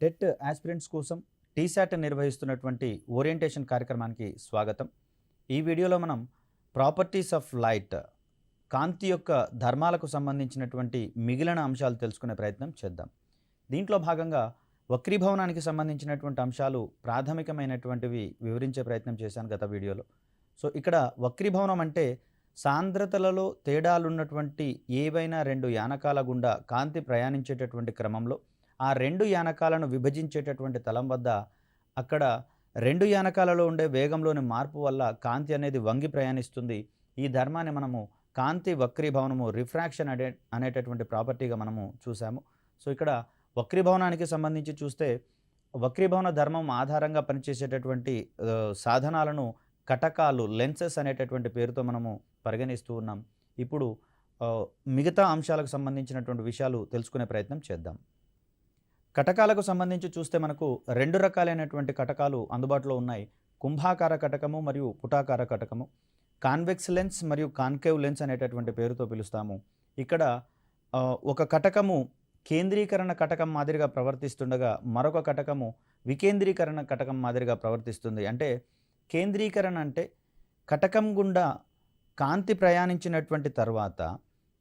TET aspirants కోసం టీశాట్ నిర్వహిస్తున్నటువంటి orientation కార్యక్రమానికి స్వాగతం. ఈ వీడియోలో మనం ప్రాపర్టీస్ ఆఫ్ లైట్, కాంతి యొక్క ధర్మాలకు సంబంధించినటువంటి మిగిలిన అంశాలు తెలుసుకునే ప్రయత్నం చేద్దాం. దీంట్లో భాగంగా వక్రీభవనానికి సంబంధించినటువంటి అంశాలు ప్రాథమికమైనటువంటివి వివరించే ప్రయత్నం చేశాను గత వీడియోలో. సో ఇక్కడ వక్రీభవనం అంటే సాంద్రతలలో తేడాలున్నటువంటి ఏవైనా రెండు యానకాల గుండా కాంతి ప్రయాణించేటటువంటి క్రమంలో ఆ రెండు యానకాలను విభజించేటటువంటి తలం వద్ద అక్కడ రెండు యానకాలలో ఉండే వేగంలోని మార్పు వల్ల కాంతి అనేది వంగి ప్రయాణిస్తుంది. ఈ ధర్మాన్ని మనము కాంతి వక్రీభవనము, రిఫ్రాక్షన్ అనేటటువంటి ప్రాపర్టీగా మనము చూసాము. సో ఇక్కడ వక్రీభవనానికి సంబంధించి చూస్తే వక్రీభవన ధర్మం ఆధారంగా పనిచేసేటటువంటి సాధనాలను కటకాలు, లెన్సెస్ అనేటటువంటి పేరుతో మనము పరిగణిస్తూ ఉన్నాం. ఇప్పుడు మిగతా అంశాలకు సంబంధించినటువంటి విషయాలు తెలుసుకునే ప్రయత్నం చేద్దాం. కటకాలకు సంబంధించి చూస్తే మనకు రెండు రకాలైనటువంటి కటకాలు అందుబాటులో ఉన్నాయి. కుంభాకార కటకము మరియు పుటాకార కటకము. కాన్వెక్స్ లెన్స్ మరియు కాన్కేవ్ లెన్స్ అనేటటువంటి పేరుతో పిలుస్తాము. ఇక్కడ ఒక కటకము కేంద్రీకరణ కటకం మాదిరిగా ప్రవర్తిస్తుండగా మరొక కటకము వికేంద్రీకరణ కటకం మాదిరిగా ప్రవర్తిస్తుంది. అంటే కేంద్రీకరణ అంటే కటకం గుండా కాంతి ప్రయాణించినటువంటి తర్వాత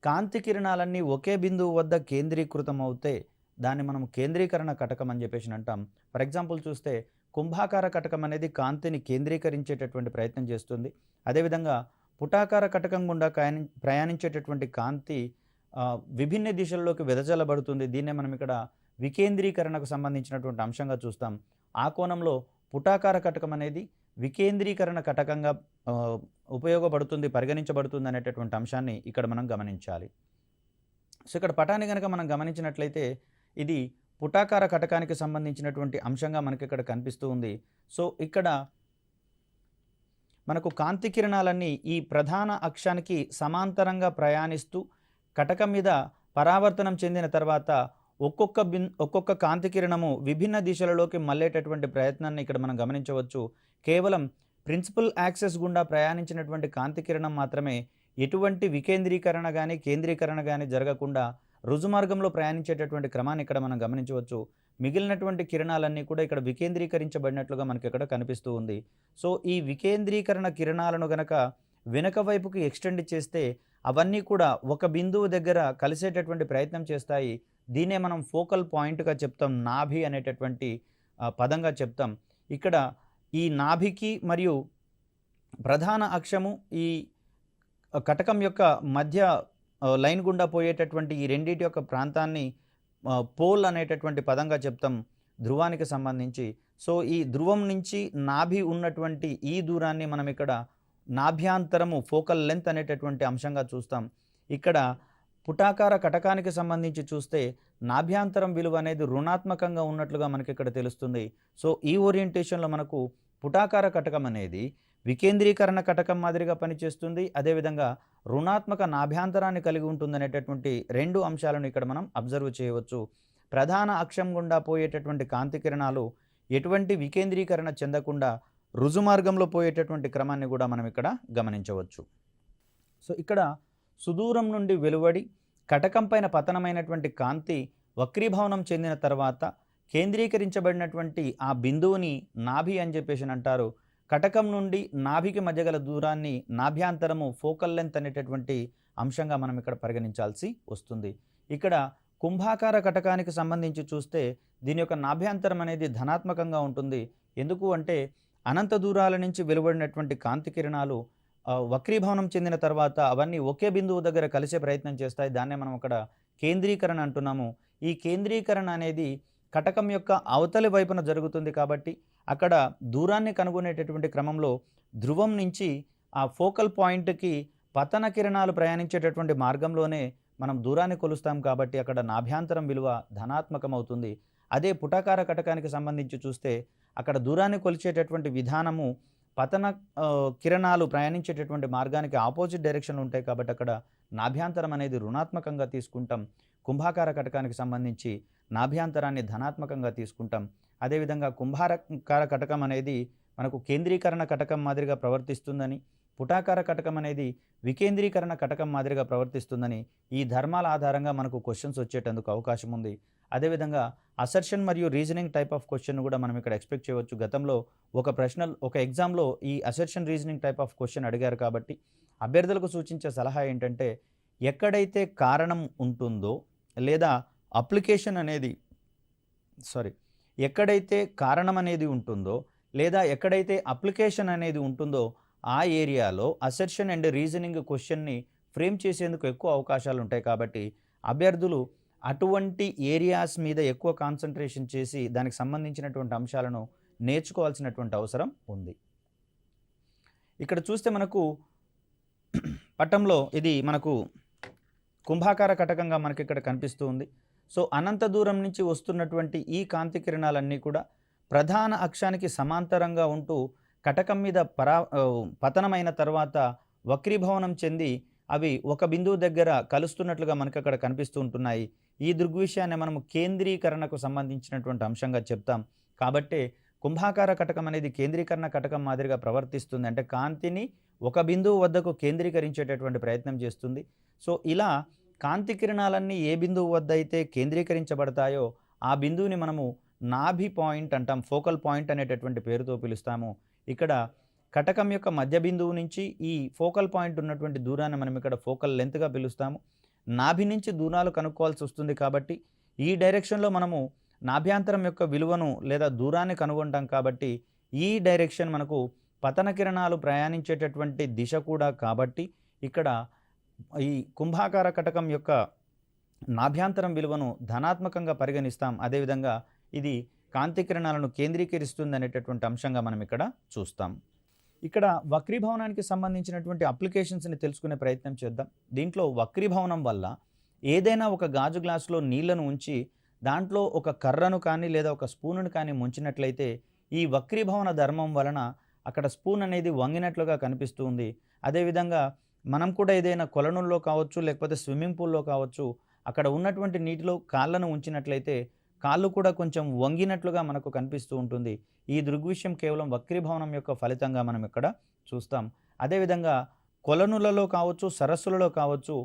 కాంతి కిరణాలన్నీ ఒకే బిందువు వద్ద కేంద్రీకృతం అవుతే దాన్ని మనం కేంద్రీకరణ కటకం అని చెప్పేసి అంటాం. ఫర్ ఎగ్జాంపుల్ చూస్తే కుంభాకార కటకం అనేది కాంతిని కేంద్రీకరించేటటువంటి ప్రయత్నం చేస్తుంది. అదేవిధంగా పుటాకార కటకం గుండా ప్రయాణించేటటువంటి కాంతి విభిన్న దిశల్లోకి వెదజల్లబడుతుంది. దీన్నే మనం ఇక్కడ వికేంద్రీకరణకు సంబంధించినటువంటి అంశంగా చూస్తాం. ఆ కోణంలో పుటాకార కటకం అనేది వికేంద్రీకరణ కటకంగా ఉపయోగపడుతుంది, పరిగణించబడుతుంది అనేటటువంటి అంశాన్ని ఇక్కడ మనం గమనించాలి. సో ఇక్కడ పటాన్ని కనుక మనం గమనించినట్లయితే ఇది పుటాకార కటకానికి సంబంధించినటువంటి అంశంగా మనకి ఇక్కడ కనిపిస్తూ ఉంది. సో ఇక్కడ మనకు కాంతి కిరణాలన్నీ ఈ ప్రధాన అక్షానికి సమాంతరంగా ప్రయాణిస్తూ కటకం మీద పరావర్తనం చెందిన తర్వాత ఒక్కొక్క కాంతి కిరణము విభిన్న దిశలలోకి మళ్ళేటటువంటి ప్రయత్నాన్ని ఇక్కడ మనం గమనించవచ్చు. కేవలం ప్రిన్సిపల్ యాక్సెస్ గుండా ప్రయాణించినటువంటి కాంతి కిరణం మాత్రమే ఎటువంటి వికేంద్రీకరణ కానీ కేంద్రీకరణ కానీ జరగకుండా రుజుమార్గంలో ప్రయాణించేటటువంటి క్రమాన్ని ఇక్కడ మనం గమనించవచ్చు. మిగిలినటువంటి కిరణాలన్నీ కూడా ఇక్కడ వికేంద్రీకరించబడినట్లుగా మనకి ఇక్కడ కనిపిస్తూ ఉంది. సో ఈ వికేంద్రీకరణ కిరణాలను గనక వెనక వైపుకి ఎక్స్టెండ్ చేస్తే అవన్నీ కూడా ఒక బిందువు దగ్గర కలిసేటటువంటి ప్రయత్నం చేస్తాయి. దీన్నే మనం ఫోకల్ పాయింట్గా చెప్తాం, నాభి అనేటటువంటి పదంగా చెప్తాం. ఇక్కడ ఈ నాభికి మరియు ప్రధాన అక్షము ఈ కటకం యొక్క మధ్య లైన్ గుండా పోయేటటువంటి ఈ రెండింటి యొక్క ప్రాంతాన్ని పోల్ అనేటటువంటి పదంగా చెప్తాం ధ్రువానికి సంబంధించి. సో ఈ ధ్రువం నుంచి నాభి ఉన్నటువంటి ఈ దూరాన్ని మనం ఇక్కడ నాభ్యాంతరము, ఫోకల్ లెంత్ అనేటటువంటి అంశంగా చూస్తాం. ఇక్కడ పుటాకార కటకానికి సంబంధించి చూస్తే నాభ్యాంతరం విలువ అనేది రుణాత్మకంగా ఉన్నట్లుగా మనకి ఇక్కడ తెలుస్తుంది. సో ఈ ఓరియంటేషన్లో మనకు పుటాకార కటకం అనేది వికేంద్రీకరణ కటకం మాదిరిగా పనిచేస్తుంది, అదేవిధంగా రుణాత్మక నాభ్యాంతరాన్ని కలిగి ఉంటుంది అనేటటువంటి రెండు అంశాలను ఇక్కడ మనం అబ్జర్వ్ చేయవచ్చు. ప్రధాన అక్షం గుండా పోయేటటువంటి కాంతి కిరణాలు ఎటువంటి వికేంద్రీకరణ చెందకుండా రుజుమార్గంలో పోయేటటువంటి క్రమాన్ని కూడా మనం ఇక్కడ గమనించవచ్చు. సో ఇక్కడ సుదూరం నుండి వెలువడి కటకం పైన పతనమైనటువంటి కాంతి వక్రీభవనం చెందిన తర్వాత కేంద్రీకరించబడినటువంటి ఆ బిందువుని నాభి అని చెప్పేసి అంటారు. కటకం నుండి నాభికి మధ్య గల దూరాన్ని నాభ్యాంతరము, ఫోకల్ లెంత్ అనేటటువంటి అంశంగా మనం ఇక్కడ పరిగణించాల్సి వస్తుంది. ఇక్కడ కుంభాకార కటకానికి సంబంధించి చూస్తే దీని యొక్క నాభ్యాంతరం అనేది ధనాత్మకంగా ఉంటుంది. ఎందుకు అంటే అనంత దూరాల నుంచి వెలువడినటువంటి కాంతి కిరణాలు వక్రీభవనం చెందిన తర్వాత అవన్నీ ఒకే బిందువు దగ్గర కలిసే ప్రయత్నం చేస్తాయి. దాన్నే మనం అక్కడ కేంద్రీకరణ అంటున్నాము. ఈ కేంద్రీకరణ అనేది కటకం యొక్క అవతలి వైపున జరుగుతుంది కాబట్టి అక్కడ దూరాన్ని కనుగొనేటటువంటి క్రమంలో ధ్రువం నుంచి ఆ ఫోకల్ పాయింట్కి పతన కిరణాలు ప్రయాణించేటటువంటి మార్గంలోనే మనం దూరాన్ని కొలుస్తాం కాబట్టి అక్కడ నాభ్యాంతరం విలువ ధనాత్మకం అవుతుంది. అదే పుటాకార కటకానికి సంబంధించి చూస్తే అక్కడ దూరాన్ని కొలిచేటటువంటి విధానము పతన కిరణాలు ప్రయాణించేటటువంటి మార్గానికి ఆపోజిట్ డైరెక్షన్లు ఉంటాయి కాబట్టి అక్కడ నాభ్యాంతరం అనేది రుణాత్మకంగా తీసుకుంటాం. కుంభాకార కటకానికి సంబంధించి నాభ్యాంతరాన్ని ధనాత్మకంగా తీసుకుంటాం. అదేవిధంగా కుంభాకార కటకం అనేది మనకు కేంద్రీకరణ కటకం మాదిరిగా ప్రవర్తిస్తుందని, పుటాకార కటకం అనేది వికేంద్రీకరణ కటకం మాదిరిగా ప్రవర్తిస్తుందని ఈ ధర్మాల ఆధారంగా మనకు క్వశ్చన్స్ వచ్చేటందుకు అవకాశం ఉంది. అదేవిధంగా అసర్షన్ మరియు రీజనింగ్ టైప్ ఆఫ్ క్వశ్చన్ కూడా మనం ఇక్కడ ఎక్స్పెక్ట్ చేయవచ్చు. గతంలో ఒక ఎగ్జామ్లో ఈ assertion reasoning type of question అడిగారు కాబట్టి అభ్యర్థులకు సూచించే సలహా ఏంటంటే ఎక్కడైతే కారణం ఉంటుందో లేదా అప్లికేషన్ అనేది ఎక్కడైతే కారణం అనేది ఉంటుందో లేదా ఎక్కడైతే అప్లికేషన్ అనేది ఉంటుందో ఆ ఏరియాలో అసర్షన్ అండ్ రీజనింగ్ క్వశ్చన్ని ఫ్రేమ్ చేసేందుకు ఎక్కువ అవకాశాలు ఉంటాయి. కాబట్టి అభ్యర్థులు అటువంటి ఏరియాస్ మీద ఎక్కువ కాన్సన్ట్రేషన్ చేసి దానికి సంబంధించినటువంటి అంశాలను నేర్చుకోవాల్సినటువంటి అవసరం ఉంది. ఇక్కడ చూస్తే మనకు పటంలో ఇది మనకు కుంభాకార కటకంగా మనకి ఇక్కడ కనిపిస్తూ ఉంది. సో అనంత దూరం నుంచి వస్తున్నటువంటి ఈ కాంతి కిరణాలన్నీ కూడా ప్రధాన అక్షానికి సమాంతరంగా ఉంటూ కటకం మీద పతనమైన తర్వాత వక్రీభవనం చెంది అవి ఒక బిందువు దగ్గర కలుస్తున్నట్లుగా మనకు అక్కడ కనిపిస్తూ ఉంటున్నాయి. ఈ దృగ్విషయాన్ని మనము కేంద్రీకరణకు సంబంధించినటువంటి అంశంగా చెప్తాం. కాబట్టే కుంభాకార కటకం అనేది కేంద్రీకరణ కటకం మాదిరిగా ప్రవర్తిస్తుంది. అంటే కాంతిని ఒక బిందువు వద్దకు కేంద్రీకరించేటటువంటి ప్రయత్నం చేస్తుంది. సో ఇలా కాంతి కిరణాలన్నీ ఏ బిందువు వద్ద అయితే కేంద్రీకరించబడతాయో ఆ బిందువుని మనము నాభి పాయింట్ అంటాం, ఫోకల్ పాయింట్ అనేటటువంటి పేరుతో పిలుస్తాము. ఇక్కడ కటకం యొక్క మధ్య బిందువు నుంచి ఈ ఫోకల్ పాయింట్ ఉన్నటువంటి దూరాన్ని మనం ఇక్కడ ఫోకల్ లెంత్గా పిలుస్తాము. నాభి నుంచి దూరాలు కనుక్కోవాల్సి వస్తుంది కాబట్టి ఈ డైరెక్షన్లో మనము నాభ్యాంతరం యొక్క విలువను లేదా దూరాన్ని కనుగొంటాం. కాబట్టి ఈ డైరెక్షన్ మనకు పతన కిరణాలు ప్రయాణించేటటువంటి దిశ కూడా కాబట్టి ఇక్కడ ఈ కుంభాకార కటకం యొక్క నాభ్యాంతరం విలువను ధనాత్మకంగా పరిగణిస్తాం. అదేవిధంగా ఇది కాంతి కిరణాలను కేంద్రీకరిస్తుంది అనేటటువంటి అంశంగా మనం ఇక్కడ చూస్తాం. ఇక్కడ వక్రీభవనానికి సంబంధించినటువంటి అప్లికేషన్స్ని తెలుసుకునే ప్రయత్నం చేద్దాం. దీంట్లో వక్రీభవనం వల్ల ఏదైనా ఒక గాజు గ్లాసులో నీళ్లను ఉంచి దాంట్లో ఒక కర్రను కానీ లేదా ఒక స్పూనును కానీ ముంచినట్లయితే ఈ వక్రీభవన ధర్మం వలన అక్కడ స్పూన్ అనేది వంగినట్లుగా కనిపిస్తూ ఉంది. అదేవిధంగా మనం కూడా ఏదైనా కొలనుల్లో కావచ్చు లేకపోతే స్విమ్మింగ్ పూల్లో కావచ్చు అక్కడ ఉన్నటువంటి నీటిలో కాళ్ళను ఉంచినట్లయితే కాళ్ళు కూడా కొంచెం వంగినట్లుగా మనకు కనిపిస్తూ ఉంటుంది. ఈ దృగ్విషయం కేవలం వక్రీభవనం యొక్క ఫలితంగా మనం ఇక్కడ చూస్తాం. అదేవిధంగా కొలనులలో కావచ్చు సరస్సులలో కావచ్చు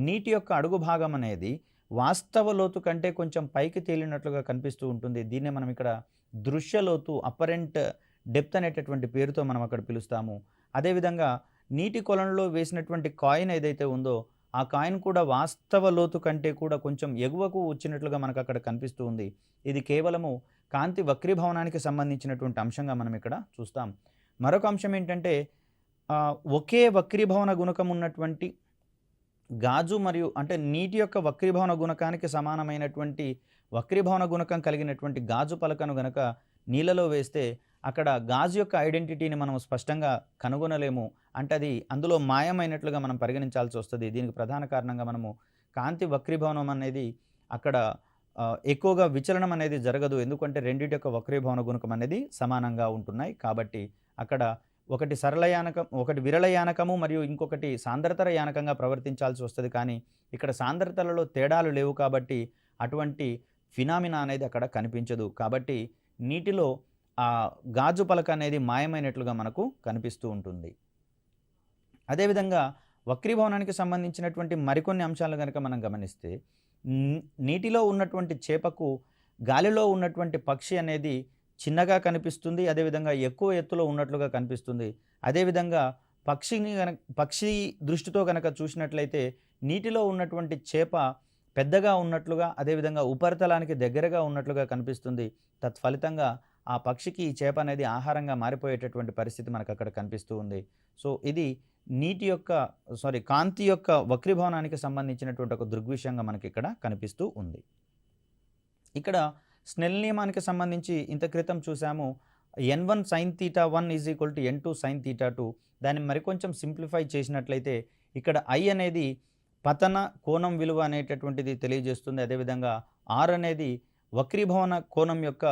నీటి యొక్క అడుగు భాగం అనేది వాస్తవ లోతు కంటే కొంచెం పైకి తేలినట్లుగా కనిపిస్తూ ఉంటుంది. దీన్నే మనం ఇక్కడ దృశ్య లోతు, అపరెంట్ డెప్త్ అనేటటువంటి పేరుతో మనం అక్కడ పిలుస్తాము. అదేవిధంగా నీటి కొలనులో వేసినటువంటి కాయిన్ ఏదైతే ఉందో ఆ కాయిన్ కూడా వాస్తవ లోతు కంటే కూడా కొంచెం ఎగువకు వచ్చినట్లుగా మనకు అక్కడ కనిపిస్తూ ఉంది. ఇది కేవలము కాంతి వక్రీభవనానికి సంబంధించినటువంటి అంశంగా మనం ఇక్కడ చూస్తాం. మరొక అంశం ఏంటంటే ఒకే వక్రీభవన గుణకం ఉన్నటువంటి గాజు మరియు అంటే నీటి యొక్క వక్రీభవన గుణకానికి సమానమైనటువంటి వక్రీభవన గుణకం కలిగినటువంటి గాజు పలకను గనక నీళ్ళలో వేస్తే అక్కడ గాజు యొక్క ఐడెంటిటీని మనం స్పష్టంగా కనుగొనలేము. అంటే అది అందులో మాయమైనట్లుగా మనం పరిగణించాల్సి వస్తుంది. దీనికి ప్రధాన కారణంగా మనము కాంతి వక్రీభవనం అనేది అక్కడ ఎక్కువగా విచలనం అనేది జరగదు. ఎందుకంటే రెండింటి యొక్క వక్రీభవన గుణకం అనేది సమానంగా ఉంటున్నాయి. కాబట్టి అక్కడ ఒకటి సరళ యానకం, ఒకటి విరళ యానకము మరియు ఇంకొకటి సాంద్రతర యానకంగా ప్రవర్తించాల్సి వస్తుంది. కానీ ఇక్కడ సాంద్రతలలో తేడాలు లేవు కాబట్టి అటువంటి ఫినామినా అనేది అక్కడ కనిపించదు. కాబట్టి నీటిలో ఆ గాజు పలక అనేది మాయమైనట్లుగా మనకు కనిపిస్తూ ఉంటుంది. అదేవిధంగా వక్రీభవనానికి సంబంధించినటువంటి మరికొన్ని అంశాలు కనుక మనం గమనిస్తే నీటిలో ఉన్నటువంటి చేపకు గాలిలో ఉన్నటువంటి పక్షి అనేది చిన్నగా కనిపిస్తుంది. అదేవిధంగా ఎక్కువ ఎత్తులో ఉన్నట్లుగా కనిపిస్తుంది. అదేవిధంగా పక్షి దృష్టితో కనుక చూసినట్లయితే నీటిలో ఉన్నటువంటి చేప పెద్దగా ఉన్నట్లుగా, అదేవిధంగా ఉపరితలానికి దగ్గరగా ఉన్నట్లుగా కనిపిస్తుంది. తత్ఫలితంగా ఆ పక్షికి ఈ చేప అనేది ఆహారంగా మారిపోయేటటువంటి పరిస్థితి మనకు అక్కడ కనిపిస్తూ ఉంది. సో ఇది కాంతి యొక్క వక్రీభవనానికి సంబంధించినటువంటి ఒక దృగ్విషయంగా మనకి ఇక్కడ కనిపిస్తూ ఉంది. ఇక్కడ స్నెల్ నియమానికి సంబంధించి ఇంత క్రితం చూసాము. n1 sin θ1 = n2 sin θ2. దాన్ని మరికొంచెం సింప్లిఫై చేసినట్లయితే ఇక్కడ I అనేది పతన కోణం విలువ అనేటటువంటిది తెలియజేస్తుంది. అదేవిధంగా R అనేది వక్రీభవన కోణం యొక్క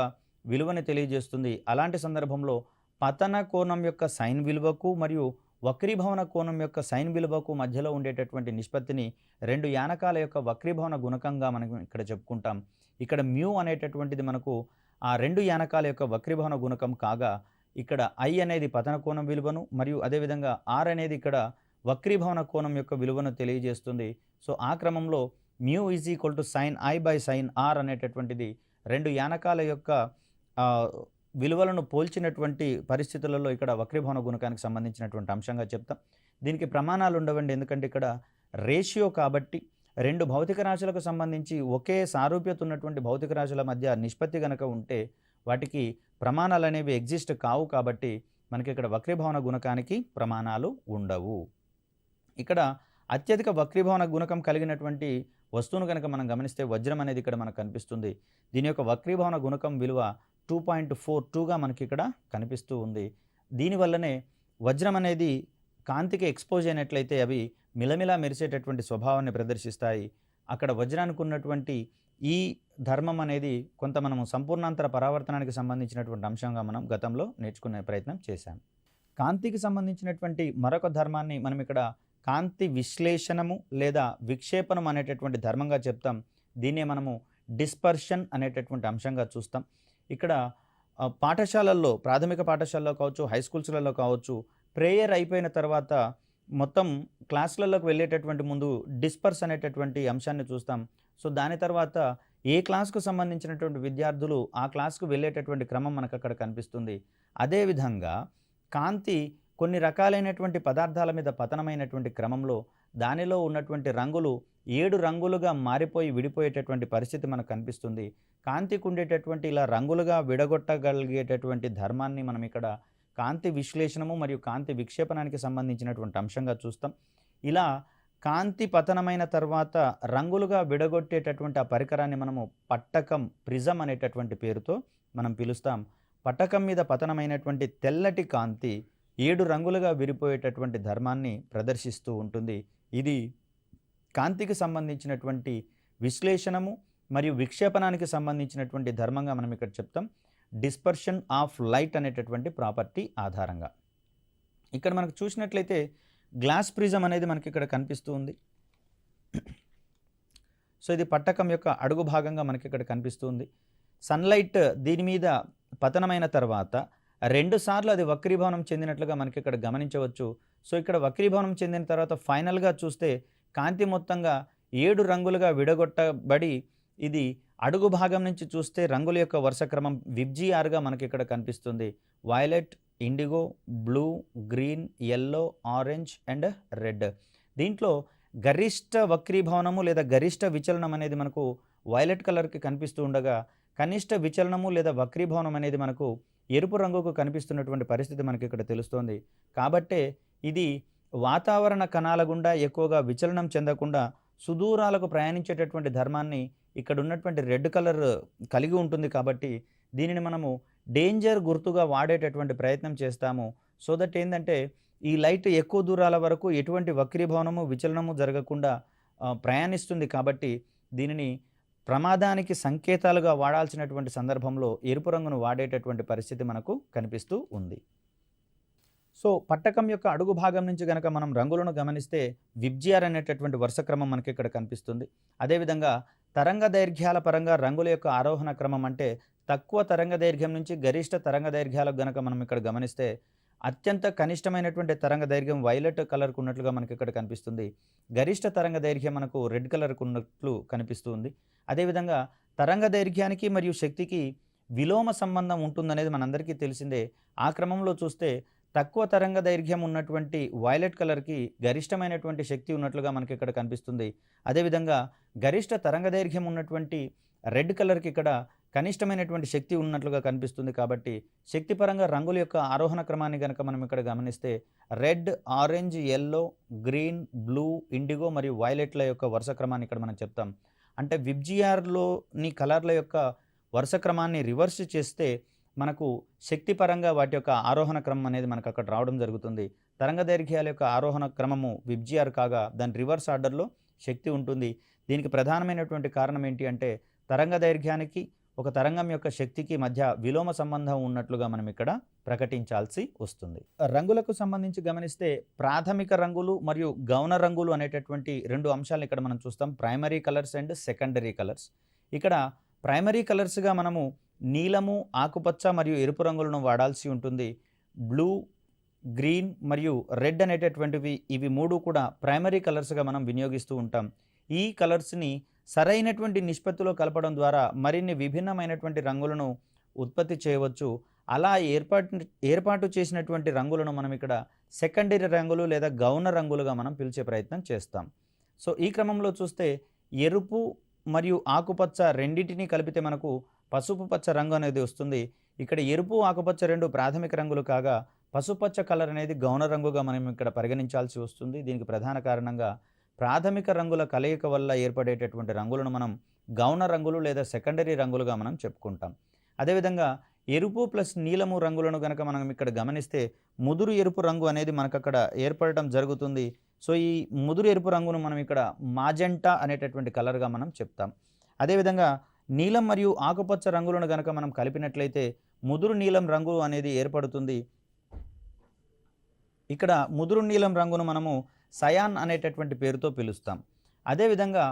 విలువని తెలియజేస్తుంది. అలాంటి సందర్భంలో పతన కోణం యొక్క సైన్ విలువకు మరియు వక్రీభవన కోణం యొక్క సైన్ విలువకు మధ్యలో ఉండేటటువంటి నిష్పత్తిని రెండు యానకాల యొక్క వక్రీభవన గుణకంగా మనం ఇక్కడ చెప్పుకుంటాం. ఇక్కడ మ్యూ అనేటటువంటిది మనకు ఆ రెండు యానకాల యొక్క వక్రీభవన గుణకం కాగా ఇక్కడ I అనేది పతన కోణం విలువను మరియు అదేవిధంగా R అనేది ఇక్కడ వక్రీభవన కోణం యొక్క విలువను తెలియజేస్తుంది. సో ఆ క్రమంలో mu is equal to sine i by sine r అనేటటువంటిది రెండు యానకాల యొక్క ఆ, విలువలను పోల్చినటువంటి పరిస్థితులలో ఇక్కడ వక్రీభవన గుణకానికి సంబంధించినటువంటి అంశంగా చెప్తాం. దీనికి ప్రమాణాలు ఉండవండి, ఎందుకంటే ఇక్కడ రేషియో కాబట్టి రెండు భౌతిక రాశులకు సంబంధించి ఒకే సారూప్యత ఉన్నటువంటి భౌతిక రాశుల మధ్య నిష్పత్తి గనక ఉంటే వాటికి ప్రమాణాలు అనేవి ఎగ్జిస్ట్ కావు. కాబట్టి మనకి ఇక్కడ వక్రీభవన గుణకానికి ప్రమాణాలు ఉండవు. ఇక్కడ అత్యధిక వక్రీభవన గుణకం కలిగినటువంటి వస్తువును కనుక మనం గమనిస్తే వజ్రం అనేది ఇక్కడ మనకు కనిపిస్తుంది. దీని యొక్క వక్రీభవన గుణకం విలువ 2.42గా మనకి ఇక్కడ కనిపిస్తూ ఉంది. దీనివల్లనే వజ్రం అనేది కాంతికి ఎక్స్పోజ్ అయినట్లయితే అవి మిలమిలా మెరిసేటటువంటి స్వభావాన్ని ప్రదర్శిస్తాయి. అక్కడ వజ్రానికి ఉన్నటువంటి ఈ ధర్మం అనేది కొంత మనము సంపూర్ణాంతర పరావర్తనానికి సంబంధించినటువంటి అంశంగా మనం గతంలో నేర్చుకునే ప్రయత్నం చేశాం. కాంతికి సంబంధించినటువంటి మరొక ధర్మాన్ని మనం ఇక్కడ కాంతి విశ్లేషణము లేదా విక్షేపణం అనేటటువంటి ధర్మంగా చెప్తాం. దీన్నే మనము డిస్పర్షన్ అనేటటువంటి అంశంగా చూస్తాం. ఇక్కడ పాఠశాలల్లో, ప్రాథమిక పాఠశాలలో కావచ్చు, హై స్కూల్స్లలో కావచ్చు, ప్రేయర్ అయిపోయిన తర్వాత మొత్తం క్లాసులలోకి వెళ్ళేటటువంటి ముందు డిస్పర్స్ అనేటటువంటి అంశాన్ని చూస్తాం. సో దాని తర్వాత ఏ క్లాస్కు సంబంధించినటువంటి విద్యార్థులు ఆ క్లాస్కు వెళ్ళేటటువంటి క్రమం మనకు అక్కడ కనిపిస్తుంది. అదేవిధంగా కాంతి కొన్ని రకాలైనటువంటి పదార్థాల మీద పతనమైనటువంటి క్రమంలో దానిలో ఉన్నటువంటి రంగులు 7 రంగులుగా మారిపోయి విడిపోయేటటువంటి పరిస్థితి మనకు కనిపిస్తుంది. కాంతికి ఉండేటటువంటి ఇలా రంగులుగా విడగొట్టగలిగేటటువంటి ధర్మాన్ని మనం ఇక్కడ కాంతి విశ్లేషణము మరియు కాంతి విక్షేపణానికి సంబంధించినటువంటి అంశంగా చూస్తాం. ఇలా కాంతి పతనమైన తర్వాత రంగులుగా విడగొట్టేటటువంటి ఆ పరికరాన్ని మనము పట్టకం, ప్రిజం అనేటటువంటి పేరుతో మనం పిలుస్తాం. పట్టకం మీద పతనమైనటువంటి తెల్లటి కాంతి 7 రంగులుగా విడిపోయేటటువంటి ధర్మాన్ని ప్రదర్శిస్తూ ఉంటుంది. ఇది కాంతికి సంబంధించినటువంటి విశ్లేషణము మరియు విక్షేపణానికి సంబంధించినటువంటి ధర్మంగా మనం ఇక్కడ చెప్తాం. డిస్పర్షన్ ఆఫ్ లైట్ అనేటటువంటి ప్రాపర్టీ ఆధారంగా ఇక్కడ మనకు చూసినట్లయితే గ్లాస్ ప్రిజం అనేది మనకి ఇక్కడ కనిపిస్తూ ఉంది. సో ఇది పట్టకం యొక్క అడుగు భాగంగా మనకి ఇక్కడ కనిపిస్తుంది. సన్లైట్ దీని మీద పతనమైన తర్వాత 2 సార్లు అది వక్రీభవనం చెందినట్లుగా మనకి ఇక్కడ గమనించవచ్చు. సో ఇక్కడ వక్రీభవనం చెందిన తర్వాత ఫైనల్గా చూస్తే కాంతి మొత్తంగా 7 రంగులుగా విడగొట్టబడి ఇది అడుగు భాగం నుంచి చూస్తే రంగుల యొక్క వరుస క్రమం విబ్జిఆర్గా మనకి ఇక్కడ కనిపిస్తుంది. Violet, IndiGo, blue, green, yellow, orange and red. దీంట్లో గరిష్ట వక్రీభవనము లేదా గరిష్ట విచలనం అనేది మనకు వైలెట్ కలర్కి కనిపిస్తూ ఉండగా కనిష్ట విచలనము లేదా వక్రీభవనం అనేది మనకు ఎరుపు రంగుకు కనిపిస్తున్నటువంటి పరిస్థితి మనకి ఇక్కడ తెలుస్తోంది. కాబట్టే ఇది వాతావరణ కణాల గుండా ఎక్కువగా విచలనం చెందకుండా సుదూరాలకు ప్రయాణించేటటువంటి ధర్మాన్ని ఇక్కడ ఉన్నటువంటి రెడ్ కలర్ కలిగి ఉంటుంది. కాబట్టి దీనిని మనము డేంజర్ గుర్తుగా వాడేటటువంటి ప్రయత్నం చేస్తాము. సో దట్ ఏంటంటే ఈ లైట్ ఎక్కువ దూరాల వరకు ఎటువంటి వక్రీభవనము, విచలనము జరగకుండా ప్రయాణిస్తుంది. కాబట్టి దీనిని ప్రమాదానికి సంకేతాలుగా వాడాల్సినటువంటి సందర్భంలో ఎరుపు రంగును వాడేటటువంటి పరిస్థితి మనకు కనిపిస్తూ ఉంది. సో పట్టకం యొక్క అడుగు భాగం నుంచి కనుక మనం రంగులను గమనిస్తే విబ్జిఆర్ అనేటటువంటి వరుస క్రమం మనకి ఇక్కడ కనిపిస్తుంది. అదేవిధంగా తరంగ దైర్ఘ్యాల పరంగా రంగుల యొక్క ఆరోహణ క్రమం అంటే తక్కువ తరంగ దైర్ఘ్యం నుంచి గరిష్ట తరంగ దైర్ఘ్యాలకు గనక మనం ఇక్కడ గమనిస్తే అత్యంత కనిష్టమైనటువంటి తరంగ దైర్ఘ్యం వైలెట్ కలర్కు ఉన్నట్లుగా మనకి ఇక్కడ కనిపిస్తుంది. గరిష్ట తరంగ దైర్ఘ్యం మనకు రెడ్ కలర్కు ఉన్నట్లు కనిపిస్తుంది. అదేవిధంగా తరంగ దైర్ఘ్యానికి మరియు శక్తికి విలోమ సంబంధం ఉంటుందనేది మనందరికీ తెలిసిందే. ఆ క్రమంలో చూస్తే తక్కువ తరంగ దైర్ఘ్యం ఉన్నటువంటి వైలెట్ కలర్కి గరిష్టమైనటువంటి శక్తి ఉన్నట్లుగా మనకి ఇక్కడ కనిపిస్తుంది. అదేవిధంగా గరిష్ట తరంగ దైర్ఘ్యం ఉన్నటువంటి రెడ్ కలర్కి ఇక్కడ కనిష్టమైనటువంటి శక్తి ఉన్నట్లుగా కనిపిస్తుంది. కాబట్టి శక్తిపరంగా రంగుల యొక్క ఆరోహణ క్రమాన్ని కనుక మనం ఇక్కడ గమనిస్తే red, orange, yellow, green, blue, IndiGo మరియు వైలెట్ల యొక్క వరుస క్రమాన్ని ఇక్కడ మనం చెప్తాం. అంటే విబ్జిఆర్లోని కలర్ల యొక్క వరుస క్రమాన్ని రివర్స్ చేస్తే మనకు శక్తిపరంగా వాటి యొక్క ఆరోహణ క్రమం అనేది మనకు అక్కడ రావడం జరుగుతుంది. తరంగ దైర్ఘ్యాల యొక్క ఆరోహణ క్రమము విబ్జిఆర్ కాగా దాని రివర్స్ ఆర్డర్లో శక్తి ఉంటుంది. దీనికి ప్రధానమైనటువంటి కారణం ఏంటి అంటే తరంగ దైర్ఘ్యానికి ఒక తరంగం యొక్క శక్తికి మధ్య విలోమ సంబంధం ఉన్నట్లుగా మనం ఇక్కడ ప్రకటించాల్సి వస్తుంది. రంగులకు సంబంధించి గమనిస్తే ప్రాథమిక రంగులు మరియు గౌణ రంగులు అనేటటువంటి 2 అంశాలను ఇక్కడ మనం చూస్తాం. Primary colours and secondary colours. ఇక్కడ ప్రైమరీ కలర్స్గా మనము నీలము, ఆకుపచ్చ మరియు ఎరుపు రంగులను వాడాల్సి ఉంటుంది. బ్లూ, గ్రీన్ మరియు రెడ్ అనేటటువంటివి ఇవి 3 కూడా ప్రైమరీ కలర్స్గా మనం వినియోగిస్తూ ఉంటాం. ఈ కలర్స్ని సరైనటువంటి నిష్పత్తిలో కలపడం ద్వారా మరిన్ని విభిన్నమైనటువంటి రంగులను ఉత్పత్తి చేయవచ్చు. అలా ఏర్పాటు చేసినటువంటి రంగులను మనం ఇక్కడ సెకండరీ రంగులు లేదా గౌణ రంగులుగా మనం పిలిచే ప్రయత్నం చేస్తాం. సో ఈ క్రమంలో చూస్తే ఎరుపు మరియు ఆకుపచ్చ రెండింటిని కలిపితే మనకు పసుపు పచ్చ రంగు అనేది వస్తుంది. ఇక్కడ ఎరుపు ఆకుపచ్చ రెండు ప్రాథమిక రంగులు కాగా పసుపచ్చ కలర్ అనేది గౌణ రంగుగా మనం ఇక్కడ పరిగణించాల్సి వస్తుంది. దీనికి ప్రధాన కారణంగా ప్రాథమిక రంగుల కలయిక వల్ల ఏర్పడేటటువంటి రంగులను మనం గౌణ రంగులు లేదా సెకండరీ రంగులుగా మనం చెప్పుకుంటాం. అదేవిధంగా ఎరుపు ప్లస్ నీలము రంగులను గనక మనం ఇక్కడ గమనిస్తే ముదురు ఎరుపు రంగు అనేది మనకు అక్కడ ఏర్పడటం జరుగుతుంది. సో ఈ ముదురు ఎరుపు రంగును మనం ఇక్కడ మాజెంటా అనేటటువంటి కలర్గా మనం చెప్తాం. అదేవిధంగా నీలం మరియు ఆకుపచ్చ రంగులను గనక మనం కలిపినట్లయితే ముదురు నీలం రంగు అనేది ఏర్పడుతుంది. ఇక్కడ ముదురు నీలం రంగును మనము సయాన్ అనేటటువంటి పేరుతో పిలుస్తాం. అదేవిధంగా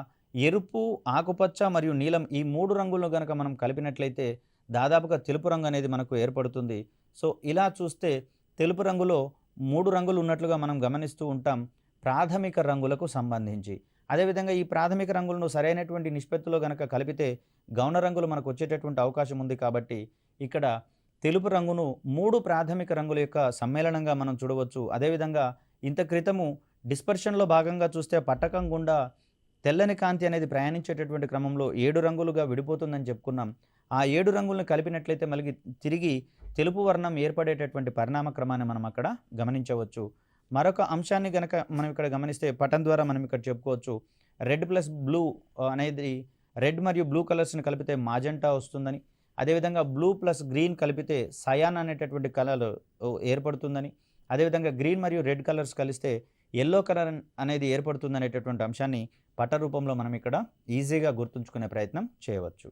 ఎరుపు, ఆకుపచ్చ మరియు నీలం ఈ 3 రంగులను గనక మనం కలిపినట్లయితే దాదాపుగా తెలుపు రంగు అనేది మనకు ఏర్పడుతుంది. సో ఇలా చూస్తే తెలుపు రంగులో 3 రంగులు ఉన్నట్లుగా మనం గమనిస్తూ ఉంటాం ప్రాథమిక రంగులకు సంబంధించి. అదేవిధంగా ఈ ప్రాథమిక రంగులను సరైనటువంటి నిష్పత్తిలో గనక కలిపితే గౌణ రంగులు మనకు వచ్చేటటువంటి అవకాశం ఉంది. కాబట్టి ఇక్కడ తెలుపు రంగును 3 ప్రాథమిక రంగుల యొక్క సమ్మేళనంగా మనం చూడవచ్చు. అదేవిధంగా ఇంత క్రితము డిస్పర్షన్లో భాగంగా చూస్తే పట్టకం గుండా తెల్లని కాంతి అనేది ప్రయాణించేటటువంటి క్రమంలో 7 రంగులుగా విడిపోతుందని చెప్పుకున్నాం. ఆ 7 రంగులను కలిపినట్లయితే మళ్ళీ తిరిగి తెలుపు వర్ణం ఏర్పడేటటువంటి పరిణామ క్రమాన్ని మనం అక్కడ గమనించవచ్చు. మరొక అంశాన్ని గనక మనం ఇక్కడ గమనిస్తే పటం ద్వారా మనం ఇక్కడ చెప్పుకోవచ్చు. రెడ్ ప్లస్ బ్లూ అనేది రెడ్ మరియు బ్లూ కలర్స్ని కలిపితే మాజెంటా వస్తుందని, అదేవిధంగా బ్లూ ప్లస్ గ్రీన్ కలిపితే సయాన్ అనేటటువంటి కలర్ ఏర్పడుతుందని, అదేవిధంగా గ్రీన్ మరియు రెడ్ కలర్స్ కలిస్తే ఎల్లో కలర్ అనేది ఏర్పడుతుందనేటటువంటి అంశాన్ని పట రూపంలో మనం ఇక్కడ ఈజీగా గుర్తుంచుకునే ప్రయత్నం చేయవచ్చు.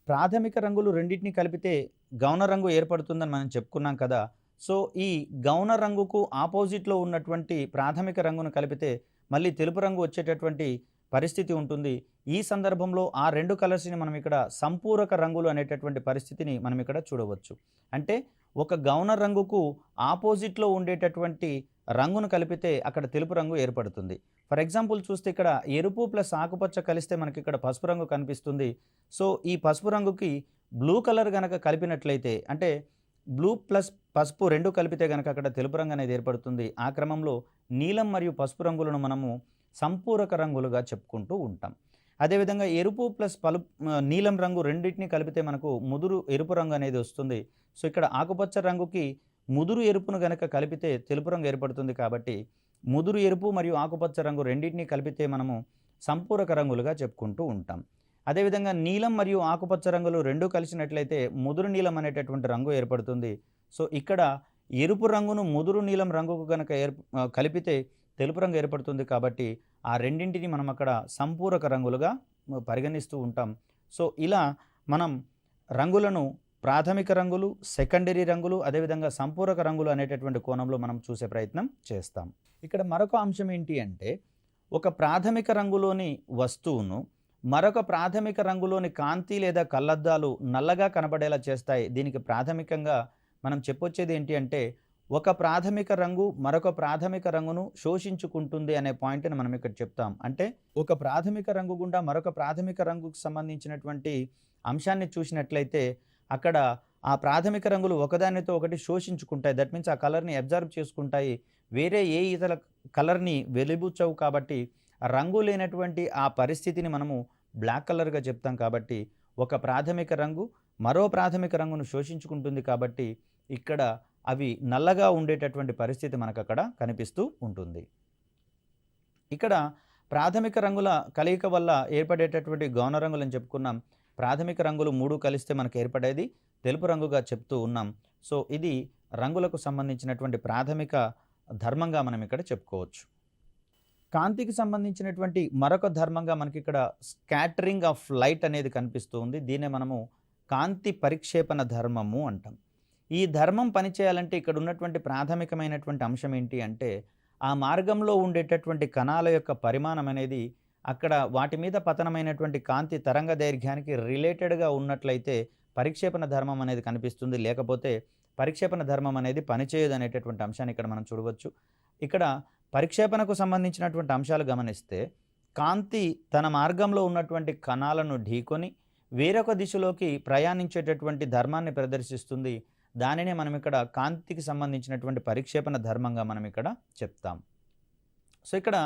ప్రాథమిక రంగులు రెండింటిని కలిపితే గౌణ రంగు ఏర్పడుతుందని మనం చెప్పుకున్నాం కదా. సో ఈ గౌణ రంగుకు ఆపోజిట్లో ఉన్నటువంటి ప్రాథమిక రంగును కలిపితే మళ్ళీ తెలుపు రంగు వచ్చేటటువంటి పరిస్థితి ఉంటుంది. ఈ సందర్భంలో ఆ 2 కలర్స్ని మనం ఇక్కడ సంపూరక రంగులు అనేటటువంటి పరిస్థితిని మనం ఇక్కడ చూడవచ్చు. అంటే ఒక గౌణ రంగుకు ఆపోజిట్లో ఉండేటటువంటి రంగును కలిపితే అక్కడ తెలుపు రంగు ఏర్పడుతుంది. ఫర్ ఎగ్జాంపుల్ చూస్తే ఇక్కడ ఎరుపు ప్లస్ ఆకుపచ్చ కలిస్తే మనకి ఇక్కడ పసుపు రంగు కనిపిస్తుంది. సో ఈ పసుపు రంగుకి బ్లూ కలర్ గనక కలిపినట్లయితే అంటే బ్లూ ప్లస్ పసుపు 2 కలిపితే కనుక అక్కడ తెలుపు రంగు అనేది ఏర్పడుతుంది. ఆ క్రమంలో నీలం మరియు పసుపు రంగులను మనము సంపూరక రంగులుగా చెప్పుకుంటూ ఉంటాం. అదేవిధంగా ఎరుపు ప్లస్ నీలం రంగు రెండింటిని కలిపితే మనకు ముదురు ఎరుపు రంగు అనేది వస్తుంది. సో ఇక్కడ ఆకుపచ్చ రంగుకి ముదురు ఎరుపును గనక కలిపితే తెలుపు రంగు ఏర్పడుతుంది. కాబట్టి ముదురు ఎరుపు మరియు ఆకుపచ్చ రంగు రెండింటిని కలిపితే మనము సంపూరక రంగులుగా చెప్పుకుంటూ ఉంటాం. అదేవిధంగా నీలం మరియు ఆకుపచ్చ రంగులు 2 కలిసినట్లయితే ముదురు నీలం అనేటటువంటి రంగు ఏర్పడుతుంది. సో ఇక్కడ ఎరుపు రంగును ముదురు నీలం రంగుకు గనక కలిపితే తెలుపు రంగు ఏర్పడుతుంది. కాబట్టి ఆ రెండింటిని మనం అక్కడ సంపూరక రంగులుగా పరిగణిస్తూ ఉంటాం. సో ఇలా మనం రంగులను ప్రాథమిక రంగులు, సెకండరీ రంగులు, అదేవిధంగా సంపూరక రంగులు అనేటటువంటి కోణంలో మనం చూసే ప్రయత్నం చేస్తాం. ఇక్కడ మరొక అంశం ఏంటి అంటే ఒక ప్రాథమిక రంగులోని వస్తువును మరొక ప్రాథమిక రంగులోని కాంతి లేదా కళ్ళద్దాలు నల్లగా కనబడేలా చేస్తాయి. దీనికి ప్రాథమికంగా మనం చెప్పొచ్చేది ఏంటి అంటే ఒక ప్రాథమిక రంగు మరొక ప్రాథమిక రంగును శోషించుకుంటుంది అనే పాయింట్ని మనం ఇక్కడ చెప్తాం. అంటే ఒక ప్రాథమిక రంగు గుండా మరొక ప్రాథమిక రంగుకు సంబంధించినటువంటి అంశాన్ని చూసినట్లయితే అక్కడ ఆ ప్రాథమిక రంగులు ఒకదానితో ఒకటి శోషించుకుంటాయి. దట్ మీన్స్ ఆ కలర్ని అబ్జర్వ్ చేసుకుంటాయి. వేరే ఏ ఇతర కలర్ని వెలిబుచ్చవు. కాబట్టి రంగు లేనటువంటి ఆ పరిస్థితిని మనము బ్లాక్ కలర్గా చెప్తాం. కాబట్టి ఒక ప్రాథమిక రంగు మరో ప్రాథమిక రంగును శోషించుకుంటుంది. కాబట్టి ఇక్కడ అవి నల్లగా ఉండేటటువంటి పరిస్థితి మనకు అక్కడ కనిపిస్తూ ఉంటుంది. ఇక్కడ ప్రాథమిక రంగుల కలయిక వల్ల ఏర్పడేటటువంటి గౌణ రంగులు అని చెప్పుకున్నాం. ప్రాథమిక రంగులు 3 కలిస్తే మనకు ఏర్పడేది తెలుపు రంగుగా చెప్తూ ఉన్నాం. సో ఇది రంగులకు సంబంధించినటువంటి ప్రాథమిక ధర్మంగా మనం ఇక్కడ చెప్పుకోవచ్చు. కాంతికి సంబంధించినటువంటి మరొక ధర్మంగా మనకి ఇక్కడ స్కాటరింగ్ ఆఫ్ లైట్ అనేది కనిపిస్తూ ఉంది. దీన్నే మనము కాంతి పరిక్షేపణ ధర్మము అంటాం. ఈ ధర్మం పనిచేయాలంటే ఇక్కడ ఉన్నటువంటి ప్రాథమికమైనటువంటి అంశం ఏంటి అంటే ఆ మార్గంలో ఉండేటటువంటి కణాల యొక్క పరిమాణం అనేది అక్కడ వాటి మీద పతనమైనటువంటి కాంతి తరంగ దైర్ఘ్యానికి రిలేటెడ్గా ఉన్నట్లయితే పరిక్షేపణ ధర్మం అనేది కనిపిస్తుంది. లేకపోతే పరిక్షేపణ ధర్మం అనేది పనిచేయదు అనేటటువంటి అంశాన్ని ఇక్కడ మనం చూడవచ్చు. ఇక్కడ పరిక్షేపణకు సంబంధించినటువంటి అంశాలు గమనిస్తే కాంతి తన మార్గంలో ఉన్నటువంటి కణాలను ఢీకొని వేరొక దిశలోకి ప్రయాణించేటటువంటి ధర్మాన్ని ప్రదర్శిస్తుంది. దానినే మనం ఇక్కడ కాంతికి సంబంధించినటువంటి పరిక్షేపణ ధర్మంగా మనం ఇక్కడ చెప్తాం. సో ఇక్కడ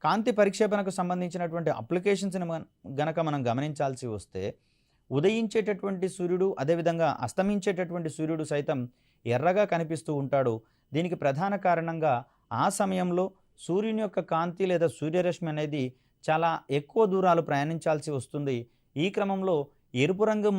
కాంతి పరిక్షేపణకు సంబంధించినటువంటి అప్లికేషన్స్ని గనక మనం గమనించాల్సి వస్తే, ఉదయించేటటువంటి సూర్యుడు అదేవిధంగా అస్తమించేటటువంటి సూర్యుడు సైతం ఎర్రగా కనిపిస్తూ ఉంటాడు. దీనికి ప్రధాన కారణంగా ఆ సమయంలో సూర్యుని యొక్క కాంతి లేదా సూర్యరశ్మి అనేది చాలా ఎక్కువ దూరాలు ప్రయాణించాల్సి వస్తుంది. ఈ క్రమంలో ఎరుపు రంగు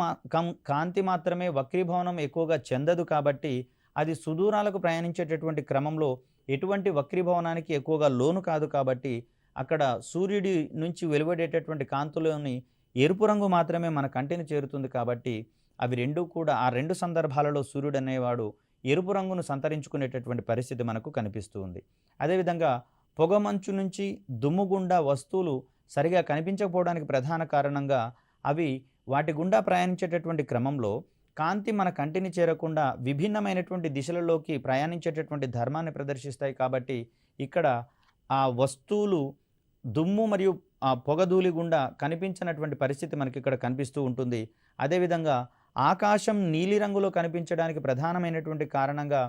కాంతి మాత్రమే వక్రీభవనం ఎక్కువగా చెందదు కాబట్టి అది సుదూరాలకు ప్రయాణించేటటువంటి క్రమంలో ఎటువంటి వక్రీభవనానికి ఎక్కువగా లోను కాదు కాబట్టి అక్కడ సూర్యుడి నుంచి వెలువడేటటువంటి కాంతులోని ఎరుపు రంగు మాత్రమే మన కంటిని చేరుతుంది కాబట్టి అవి రెండూ కూడా ఆ రెండు సందర్భాలలో సూర్యుడు అనేవాడు ఎరుపు రంగును సంతరించుకునేటటువంటి పరిస్థితి మనకు కనిపిస్తూ ఉంది. అదేవిధంగా పొగమంచు నుంచి దుమ్ము గుండా వస్తువులు సరిగా కనిపించకపోవడానికి ప్రధాన కారణంగా అవి వాటి గుండా ప్రయాణించేటటువంటి క్రమంలో కాంతి మన కంటిని చేరకుండా విభిన్నమైనటువంటి దిశలలోకి ప్రయాణించేటటువంటి ధర్మాన్ని ప్రదర్శిస్తాయి కాబట్టి ఇక్కడ ఆ వస్తువులు దుమ్ము మరియు ఆ పొగధూళి గుండా కనిపించినటువంటి పరిస్థితి మనకి ఇక్కడ కనిపిస్తూ ఉంటుంది. అదేవిధంగా ఆకాశం నీలిరంగులో కనిపించడానికి ప్రధానమైనటువంటి కారణంగా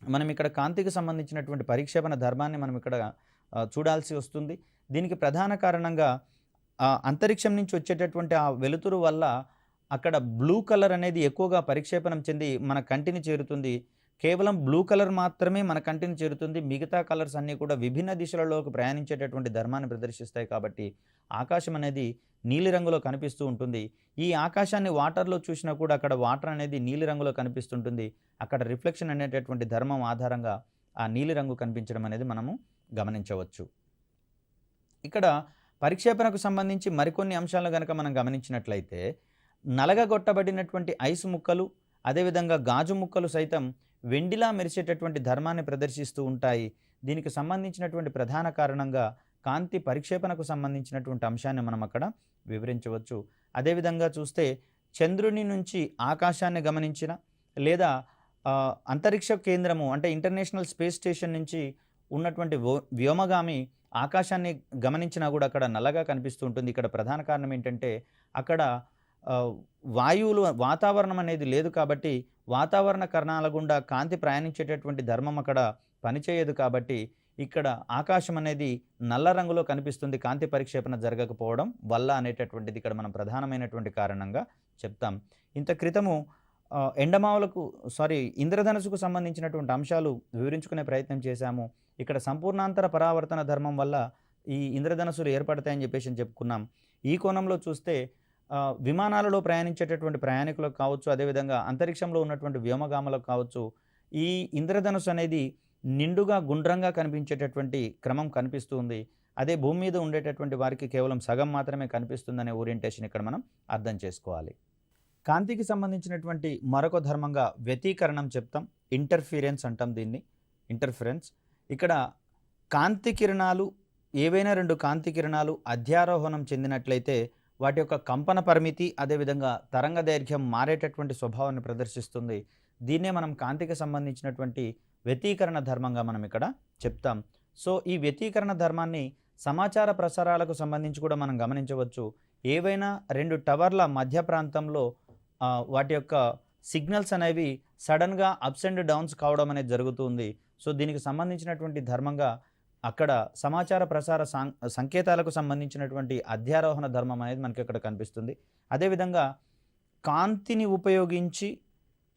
మనం ఇక్కడ కాంతికి సంబంధించినటువంటి పరిక్షేపణ ధర్మాన్ని మనం ఇక్కడ చూడాల్సి వస్తుంది. దీనికి ప్రధాన కారణంగా అంతరిక్షం నుంచి వచ్చేటటువంటి ఆ వెలుతురు వల్ల అక్కడ బ్లూ కలర్ అనేది ఎక్కువగా పరిక్షేపణం చెంది మన కంటిని చేరుతుంది. కేవలం బ్లూ కలర్ మాత్రమే మన కంటిని చేరుతుంది. మిగతా కలర్స్ అన్నీ కూడా విభిన్న దిశలలోకి ప్రయాణించేటటువంటి ధర్మాన్ని ప్రదర్శిస్తాయి కాబట్టి ఆకాశం అనేది నీలిరంగులో కనిపిస్తూ ఉంటుంది. ఈ ఆకాశాన్ని వాటర్లో చూసినా కూడా అక్కడ వాటర్ అనేది నీలిరంగులో కనిపిస్తుంటుంది. అక్కడ రిఫ్లెక్షన్ అనేటటువంటి ధర్మం ఆధారంగా ఆ నీలిరంగు కనిపించడం అనేది మనము గమనించవచ్చు. ఇక్కడ పరిక్షేపణకు సంబంధించి మరికొన్ని అంశాలను కనుక మనం గమనించినట్లయితే, నలగగొట్టబడినటువంటి ఐస్ ముక్కలు అదేవిధంగా గాజు ముక్కలు సైతం వెండిలా మెరిసేటటువంటి ధర్మాన్ని ప్రదర్శిస్తూ ఉంటాయి. దీనికి సంబంధించినటువంటి ప్రధాన కారణంగా కాంతి పరిక్షేపణకు సంబంధించినటువంటి అంశాన్ని మనం అక్కడ వివరించవచ్చు. అదేవిధంగా చూస్తే చంద్రుని నుంచి ఆకాశాన్ని గమనించిన లేదా అంతరిక్ష కేంద్రము అంటే ఇంటర్నేషనల్ స్పేస్ స్టేషన్ నుంచి ఉన్నటువంటి వ్యోమగామి ఆకాశాన్ని గమనించినా కూడా అక్కడ నల్లగా కనిపిస్తూ ఉంటుంది. ఇక్కడ ప్రధాన కారణం ఏంటంటే అక్కడ వాయువులు వాతావరణం అనేది లేదు కాబట్టి వాతావరణ కరణాల గుండా కాంతి ప్రయాణించేటటువంటి ధర్మం అక్కడ పనిచేయదు కాబట్టి ఇక్కడ ఆకాశం అనేది నల్ల రంగులో కనిపిస్తుంది కాంతి పరిక్షేపణ జరగకపోవడం వల్ల అనేటటువంటిది ఇక్కడ మనం ప్రధానమైనటువంటి కారణంగా చెప్తాం. ఇంత క్రితము ఇంద్రధనుసుకు సంబంధించినటువంటి అంశాలు వివరించుకునే ప్రయత్నం చేశాము. ఇక్కడ సంపూర్ణాంతర పరావర్తన ధర్మం వల్ల ఈ ఇంద్రధనుసులు ఏర్పడతాయని చెప్పేసి చెప్పుకున్నాం. ఈ కోణంలో చూస్తే విమానాలలో ప్రయాణించేటటువంటి ప్రయాణికులకు కావచ్చు, అదేవిధంగా అంతరిక్షంలో ఉన్నటువంటి వ్యోమగాములకు కావచ్చు, ఈ ఇంద్రధనుసు అనేది నిండుగా గుండ్రంగా కనిపించేటటువంటి క్రమం కనిపిస్తూ ఉంది. అదే భూమి మీద ఉండేటటువంటి వారికి కేవలం సగం మాత్రమే కనిపిస్తుందనే ఓరియంటేషన్ ఇక్కడ మనం అర్థం చేసుకోవాలి. కాంతికి సంబంధించినటువంటి మరొక ధర్మంగా వ్యతీకరణం చెప్తాం. ఇంటర్ఫీరెన్స్ అంటాం దీన్ని. ఇంటర్ఫరెన్స్ ఇక్కడ కాంతి కిరణాలు ఏవైనా రెండు కాంతి కిరణాలు అధ్యారోహణం చెందినట్లయితే వాటి యొక్క కంపన పరిమితి అదేవిధంగా తరంగ దైర్ఘ్యం మారేటటువంటి స్వభావాన్ని ప్రదర్శిస్తుంది. దీన్నే మనం కాంతికి సంబంధించినటువంటి వ్యతీకరణ ధర్మంగా మనం ఇక్కడ చెప్తాం. సో ఈ వ్యతీకరణ ధర్మాన్ని సమాచార ప్రసారాలకు సంబంధించి కూడా మనం గమనించవచ్చు. ఏవైనా రెండు టవర్ల మధ్య ప్రాంతంలో వాటి యొక్క సిగ్నల్స్ అనేవి సడన్గా అప్స్ అండ్ డౌన్స్ కావడం అనేది జరుగుతుంది. సో దీనికి సంబంధించినటువంటి ధర్మంగా అక్కడ సమాచార ప్రసార సంకేతాలకు సంబంధించినటువంటి అధ్యారోహణ ధర్మం అనేది మనకి ఇక్కడ కనిపిస్తుంది. అదేవిధంగా కాంతిని ఉపయోగించి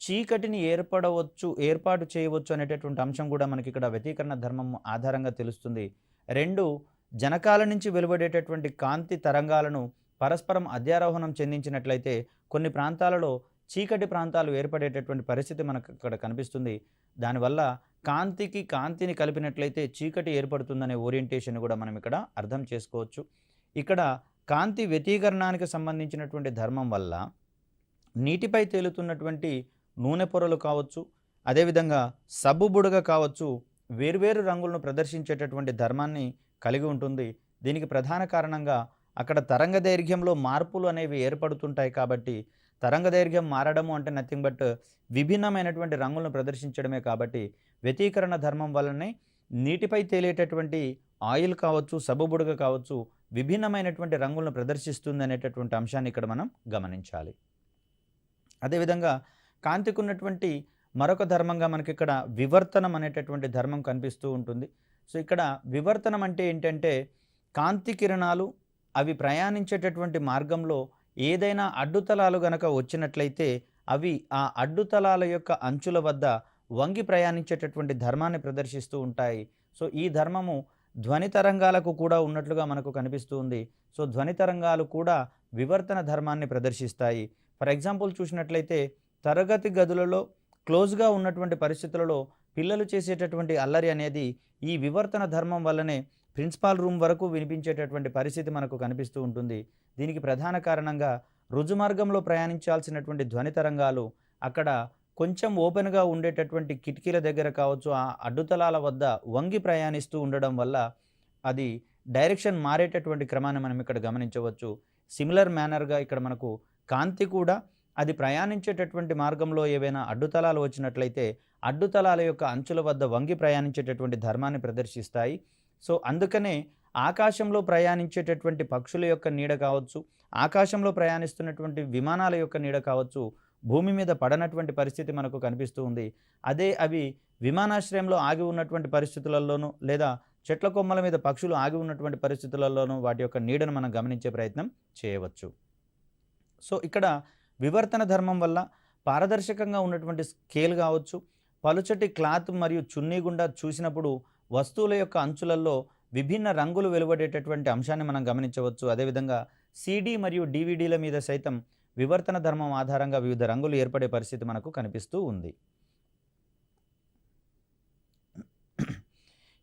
చీకటిని ఏర్పాటు చేయవచ్చు అనేటటువంటి అంశం కూడా మనకి ఇక్కడ వ్యతీకరణ ధర్మం ఆధారంగా తెలుస్తుంది. రెండు జనకాల నుంచి వెలువడేటటువంటి కాంతి తరంగాలను పరస్పరం అధ్యారోహణం చెందించినట్లయితే కొన్ని ప్రాంతాలలో చీకటి ప్రాంతాలు ఏర్పడేటటువంటి పరిస్థితి మనకు ఇక్కడ కనిపిస్తుంది. దానివల్ల కాంతిని కలిపినట్లయితే చీకటి ఏర్పడుతుందనే ఓరియంటేషన్ కూడా మనం ఇక్కడ అర్థం చేసుకోవచ్చు. ఇక్కడ కాంతి వ్యతీకరణానికి సంబంధించినటువంటి ధర్మం వల్ల నీటిపై తేలుతున్నటువంటి నూనె పొరలు కావచ్చు, అదేవిధంగా సబ్బు బుడగ కావచ్చు, వేర్వేరు రంగులను ప్రదర్శించేటటువంటి ధర్మాన్ని కలిగి ఉంటుంది. దీనికి ప్రధాన కారణంగా అక్కడ తరంగ దైర్ఘ్యంలో మార్పులు అనేవి ఏర్పడుతుంటాయి కాబట్టి తరంగ దైర్ఘ్యం మారడము అంటే నథింగ్ బట్ విభిన్నమైనటువంటి రంగులను ప్రదర్శించడమే కాబట్టి వ్యతీకరణ ధర్మం వల్లనే నీటిపై తేలేటటువంటి ఆయిల్ కావచ్చు, సబ్బు బుడగ కావచ్చు, విభిన్నమైనటువంటి రంగులను ప్రదర్శిస్తుంది అనేటటువంటి అంశాన్ని ఇక్కడ మనం గమనించాలి. అదేవిధంగా కాంతికి ఉన్నటువంటి మరొక ధర్మంగా మనకి ఇక్కడ వివర్తనం అనేటటువంటి ధర్మం కనిపిస్తూ ఉంటుంది. సో ఇక్కడ వివర్తనం అంటే ఏంటంటే కాంతి కిరణాలు అవి ప్రయాణించేటటువంటి మార్గంలో ఏదైనా అడ్డుతలాలు గనక వచ్చినట్లయితే అవి ఆ అడ్డుతలాల యొక్క అంచుల వద్ద వంగి ప్రయాణించేటటువంటి ధర్మాన్ని ప్రదర్శిస్తూ ఉంటాయి. సో ఈ ధర్మము ధ్వని తరంగాలకు కూడా ఉన్నట్లుగా మనకు కనిపిస్తూ ఉంది. సో ధ్వని తరంగాలు కూడా వివర్తన ధర్మాన్ని ప్రదర్శిస్తాయి. ఫర్ ఎగ్జాంపుల్ చూసినట్లయితే తరగతి గదులలో క్లోజ్గా ఉన్నటువంటి పరిస్థితులలో పిల్లలు చేసేటటువంటి అల్లరి అనేది ఈ వివర్తన ధర్మం వల్లనే ప్రిన్సిపాల్ రూమ్ వరకు వినిపించేటటువంటి పరిస్థితి మనకు కనిపిస్తూ ఉంటుంది. దీనికి ప్రధాన కారణంగా రుజుమార్గంలో ప్రయాణించాల్సినటువంటి ధ్వని తరంగాలు అక్కడ కొంచెం ఓపెన్గా ఉండేటటువంటి కిటికీల దగ్గర కావచ్చు, ఆ అడ్డుతలాల వద్ద వంగి ప్రయాణిస్తూ ఉండడం వల్ల అది డైరెక్షన్ మారేటటువంటి క్రమాన్ని మనం ఇక్కడ గమనించవచ్చు. సిమిలర్ మేనర్గా ఇక్కడ మనకు కాంతి కూడా అది ప్రయాణించేటటువంటి మార్గంలో ఏవైనా అడ్డుతలాలు వచ్చినట్లయితే అడ్డుతలాల యొక్క అంచుల వద్ద వంగి ప్రయాణించేటటువంటి ధర్మాన్ని ప్రదర్శిస్తాయి. సో అందుకనే ఆకాశంలో ప్రయాణించేటటువంటి పక్షుల యొక్క నీడ కావచ్చు, ఆకాశంలో ప్రయాణిస్తున్నటువంటి విమానాల యొక్క నీడ కావచ్చు, భూమి మీద పడనటువంటి పరిస్థితి మనకు కనిపిస్తూ ఉంది. అదే అవి విమానాశ్రయంలో ఆగి ఉన్నటువంటి పరిస్థితులలోనూ లేదా చెట్ల కొమ్మల మీద పక్షులు ఆగి ఉన్నటువంటి పరిస్థితులలోనూ వాటి యొక్క నీడను మనం గమనించే ప్రయత్నం చేయవచ్చు. సో ఇక్కడ వివర్తన ధర్మం వల్ల పారదర్శకంగా ఉన్నటువంటి స్కేల్ కావచ్చు, పలుచటి క్లాత్ మరియు చున్నీ గుండా చూసినప్పుడు వస్తువుల యొక్క అంచులలో విభిన్న రంగులు వెలువడేటటువంటి అంశాన్ని మనం గమనించవచ్చు. అదేవిధంగా సీడీ మరియు డివిడీల మీద సైతం వివర్తన ధర్మం ఆధారంగా వివిధ రంగులు ఏర్పడే పరిస్థితి మనకు కనిపిస్తూ ఉంది.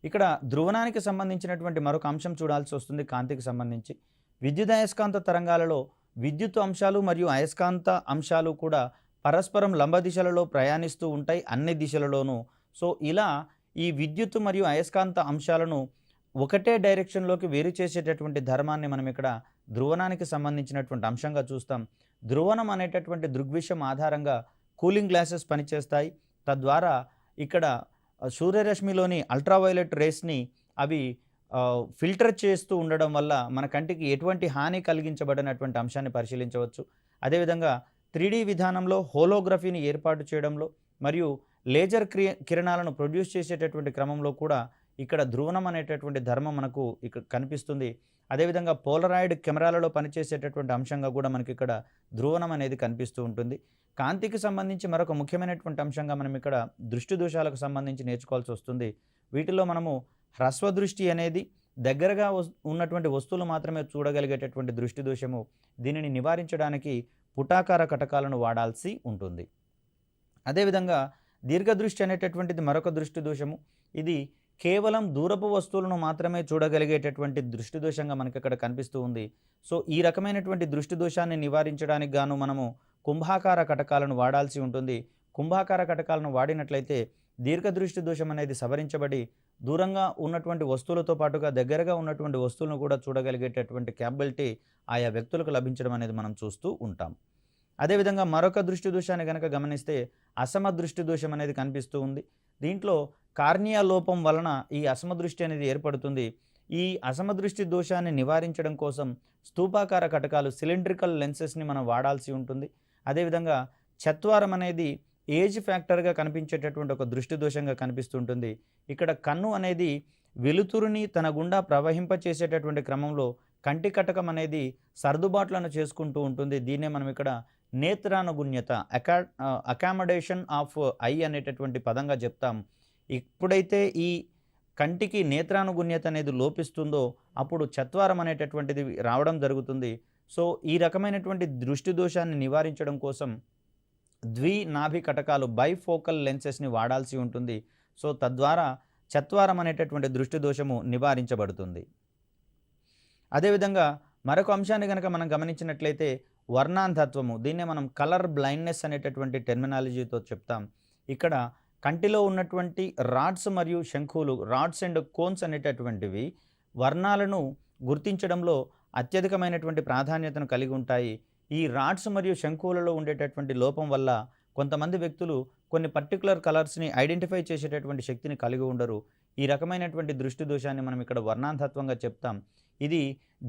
ఇక్కడ ధ్రువణానికి సంబంధించినటువంటి మరొక అంశం చూడాల్సి వస్తుంది. కాంతికి సంబంధించి విద్యుదయస్కాంత తరంగాలలో విద్యుత్ అంశాలు మరియు అయస్కాంత అంశాలు కూడా పరస్పరం లంబ దిశలలో ప్రయాణిస్తూ ఉంటాయి అన్ని దిశలలోనూ. సో ఇలా ఈ విద్యుత్ మరియు అయస్కాంత అంశాలను ఒకటే డైరెక్షన్లోకి వేరు చేసేటటువంటి ధర్మాన్ని మనం ఇక్కడ ధ్రువణానికి సంబంధించినటువంటి అంశంగా చూస్తాం. ధ్రువణం అనేటటువంటి దృగ్విషయం ఆధారంగా కూలింగ్ గ్లాసెస్ పనిచేస్తాయి. తద్వారా ఇక్కడ సూర్యరశ్మిలోని అల్ట్రావైలెట్ రేస్ని అవి ఫిల్టర్ చేస్తూ ఉండడం వల్ల మన కంటికి ఎటువంటి హాని కలిగించబడినటువంటి అంశాన్ని పరిశీలించవచ్చు. అదేవిధంగా 3D విధానంలో హోలోగ్రఫీని ఏర్పాటు చేయడంలో మరియు లేజర్ కిరణాలను ప్రొడ్యూస్ చేసేటటువంటి క్రమంలో కూడా ఇక్కడ ధ్రువణం అనేటటువంటి ధర్మం మనకు ఇక్కడ కనిపిస్తుంది. అదేవిధంగా పోలరాయిడ్ కెమెరాలలో పనిచేసేటటువంటి అంశంగా కూడా మనకి ఇక్కడ ధ్రువణం అనేది కనిపిస్తూ ఉంటుంది. కాంతికి సంబంధించి మరొక ముఖ్యమైనటువంటి అంశంగా మనం ఇక్కడ దృష్టి దోషాలకు సంబంధించి నేర్చుకోవాల్సి వస్తుంది. వీటిలో మనము హ్రస్వ దృష్టి అనేది దగ్గరగా ఉన్నటువంటి వస్తువులు మాత్రమే చూడగలిగేటటువంటి దృష్టి దోషము. దీనిని నివారించడానికి పుటాకార కటకాలను వాడాల్సి ఉంటుంది. అదేవిధంగా దీర్ఘదృష్టి అనేటటువంటిది మరొక దృష్టి దోషము. ఇది కేవలం దూరపు వస్తువులను మాత్రమే చూడగలిగేటటువంటి దృష్టి దోషంగా మనకి ఇక్కడ కనిపిస్తూ ఉంది. సో ఈ రకమైనటువంటి దృష్టి దోషాన్ని నివారించడానికి గాను మనము కుంభాకార కటకాలను వాడాల్సి ఉంటుంది. కుంభాకార కటకాలను వాడినట్లయితే దీర్ఘదృష్టి దోషం అనేది సవరించబడి దూరంగా ఉన్నటువంటి వస్తువులతో పాటుగా దగ్గరగా ఉన్నటువంటి వస్తువులను కూడా చూడగలిగేటటువంటి క్యాపబిలిటీ ఆయా వ్యక్తులకు లభించడం అనేది మనం చూస్తూ ఉంటాం. అదేవిధంగా మరొక దృష్టి దోషాన్ని కనుక గమనిస్తే అసమదృష్టి దోషం అనేది కనిపిస్తూ ఉంది. దీంట్లో కార్నియా లోపం వలన ఈ అసమదృష్టి అనేది ఏర్పడుతుంది. ఈ అసమదృష్టి దోషాన్ని నివారించడం కోసం స్తూపాకార కటకాలు సిలిండ్రికల్ లెన్సెస్ని మనం వాడాల్సి ఉంటుంది. అదేవిధంగా చత్వారం అనేది ఏజ్ ఫ్యాక్టర్గా కనిపించేటటువంటి ఒక దృష్టి దోషంగా కనిపిస్తుంటుంది. ఇక్కడ కన్ను అనేది వెలుతురుని తన గుండా ప్రవహింపచేసేటటువంటి క్రమంలో కంటి కటకం అనేది సర్దుబాట్లను చేసుకుంటూ ఉంటుంది. దీన్నే మనం ఇక్కడ నేత్రానుగుణ్యత అకామడేషన్ ఆఫ్ ఐ అనేటటువంటి పదంగా చెప్తాం. ఎప్పుడైతే ఈ కంటికి నేత్రానుగుణ్యత అనేది లోపిస్తుందో అప్పుడు చత్వారం అనేటటువంటిది రావడం జరుగుతుంది. సో ఈ రకమైనటువంటి దృష్టి దోషాన్ని నివారించడం కోసం ద్వినాభి కటకాలు బైఫోకల్ లెన్సెస్ని వాడాల్సి ఉంటుంది. సో తద్వారా చత్వారం అనేటటువంటి దృష్టి దోషము నివారించబడుతుంది. అదేవిధంగా మరొక అంశాన్ని కనుక మనం గమనించినట్లయితే వర్ణాంధత్వము, దీన్నే మనం కలర్ బ్లైండ్నెస్ అనేటటువంటి టెర్మినాలజీతో చెప్తాం. ఇక్కడ కంటిలో ఉన్నటువంటి రాడ్స్ మరియు శంఖులు, రాడ్స్ అండ్ కోన్స్ అనేటటువంటివి వర్ణాలను గుర్తించడంలో అత్యధికమైనటువంటి ప్రాధాన్యతను కలిగి ఉంటాయి. ఈ రాడ్స్ మరియు శంఖువులలో ఉండేటటువంటి లోపం వల్ల కొంతమంది వ్యక్తులు కొన్ని పర్టికులర్ కలర్స్ని ఐడెంటిఫై చేసేటటువంటి శక్తిని కలిగి ఉండరు. ఈ రకమైనటువంటి దృష్టి దోషాన్ని మనం ఇక్కడ వర్ణాంధత్వంగా చెప్తాం. ఇది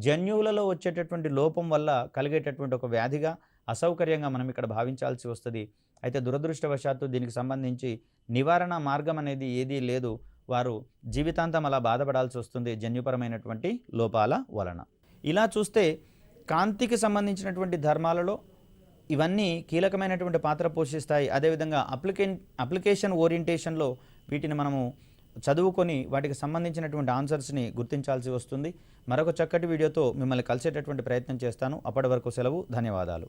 జన్యువులలో వచ్చేటటువంటి లోపం వల్ల కలిగేటటువంటి ఒక వ్యాధిగా, అసౌకర్యంగా మనం ఇక్కడ భావించాల్సి వస్తది. అయితే దురదృష్టవశాత్తు దీనికి సంబంధించి నివారణ మార్గం అనేది ఏదీ లేదు. వారు జీవితాంతం అలా బాధపడాల్సి వస్తుంది జన్యుపరమైనటువంటి లోపాల వలన. ఇలా చూస్తే కాంతికి సంబంధించినటువంటి ధర్మాలలో ఇవన్నీ కీలకమైనటువంటి పాత్ర పోషిస్తాయి. అదేవిధంగా అప్లికేషన్ ఓరియంటేషన్‌లో వీటిని మనము చదువుకొని వాటికి సంబంధించినటువంటి ఆన్సర్స్‌ని గుర్తించాల్సి వస్తుంది. మరొక చక్కటి వీడియోతో మిమ్మల్ని కలిసేటటువంటి ప్రయత్నం చేస్తాను. అప్పటి వరకు సెలవు. ధన్యవాదాలు.